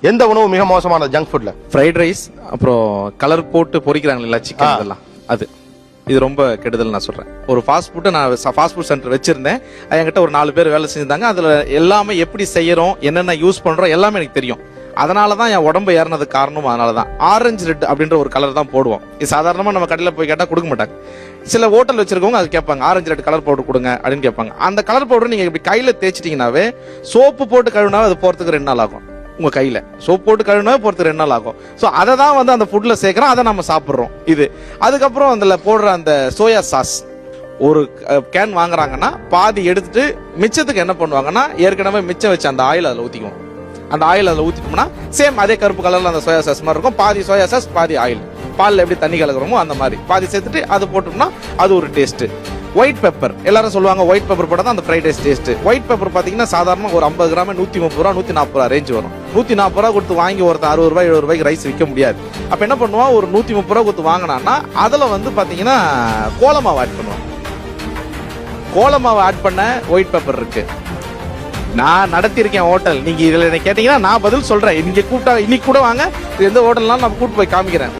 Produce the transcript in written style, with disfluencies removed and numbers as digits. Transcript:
எந்த உணவு மிக மோசமான ஜங்க் ஃபுட்ல? ஃப்ரைட் ரைஸ், அப்புறம் கலர் போட்டு பொரிக்கிறாங்க இல்ல சிக்கன், இதெல்லாம் அது இது ரொம்ப கெடுதல் நான் சொல்றேன். ஒரு ஃபாஸ்ட் ஃபுட்டை நான் ஃபாஸ்ட் ஃபுட் சென்டர் வச்சிருந்தேன். என்கிட்ட ஒரு 4 பேர் வேலை செஞ்சிருந்தாங்க. அதுல எல்லாமே எப்படி செய்யறோம், என்னென்ன யூஸ் பண்றோம் எல்லாமே எனக்கு தெரியும். அதனால தான் என் உடம்பு ஏறினதுக்கு காரணம் அதனால தான். ஆரஞ்சு ரெட் அப்படின்ற ஒரு கலர் தான் போடுவோம். இது சாதாரணமாக நம்ம கடையில் போய் கேட்டால் கொடுக்க மாட்டாங்க. சில ஹோட்டல் வச்சிருக்கவங்க அது கேட்பாங்க, ஆரஞ்சு ரெட் கலர் பவுடர் கொடுங்க அப்படின்னு கேட்பாங்க. அந்த கலர் பவுடர் நீங்கள் இப்படி கையில் தேய்ச்சிட்டிங்கனாவே, சோப்பு போட்டு கழுவினாவே அது போகிறதுக்கு 2 நாள் ஆகும். உங்கள் கையில் சோப்பு போட்டு கழுவினாவே போகிறதுக்கு 2 நாள் ஆகும். ஸோ அதை தான் வந்து அந்த ஃபுட்டில் சேர்க்குறோம், அதை நம்ம சாப்பிட்றோம். இது அதுக்கப்புறம் அதில் போடுற அந்த சோயா சாஸ் ஒரு கேன் வாங்குறாங்கன்னா பாதி எடுத்துட்டு மிச்சத்துக்கு என்ன பண்ணுவாங்கன்னா, ஏற்கனவே மிச்சம் வச்சு அந்த ஆயில் அதில் ஊற்றிக்குவோம். அந்த ஆயில் அதில் ஊற்றிட்டோம்னா சேம் அதே கருப்பு கலரில் அந்த சோயா சாஸ் மாதிரி இருக்கும். பாதி சோயா சாஸ் பாதி ஆயில். பாலில் எப்படி தண்ணி கலக்குறோமோ அந்த மாதிரி பாதி சேர்த்துட்டு அது போட்டோம்னா அது ஒரு டேஸ்ட்டு. ஒயிட் பெப்பர் எல்லாரும் சொல்லுவாங்க, ஒயிட் பெப்பர் போட்டால் தான் அந்த fried rice taste. White pepper பார்த்தீங்கன்னா சாதாரண ஒரு 50 கிராம் 130 ரூபா 140 ரூபா ரேஞ்ச் வரும். 140 ரூபா கொடுத்து வாங்கி ஒருத்தர் 60 ரூபாய் 70 ரூபாய்க்கு ரைஸ் விற்க முடியாது. அப்போ என்ன பண்ணுவான், ஒரு 130 ரூபா கொடுத்து வாங்கினான்னா அதில் வந்து பார்த்தீங்கன்னா கோலமாவு ஆட் பண்ணுவான். கோலமாவு ஆட் பண்ண ஒயிட் பெப்பர் இருக்கு. நான் நடத்தியிருக்கேன் ஹோட்டல். நீங்க இதுல என்ன கேட்டீங்கன்னா நான் பதில் சொல்றேன். நீங்க கூப்பிட்டா இன்னைக்கு கூட வாங்க, எந்த ஹோட்டல்னாலும் நான் கூப்பிட்டு போய் காமிக்கிறேன்.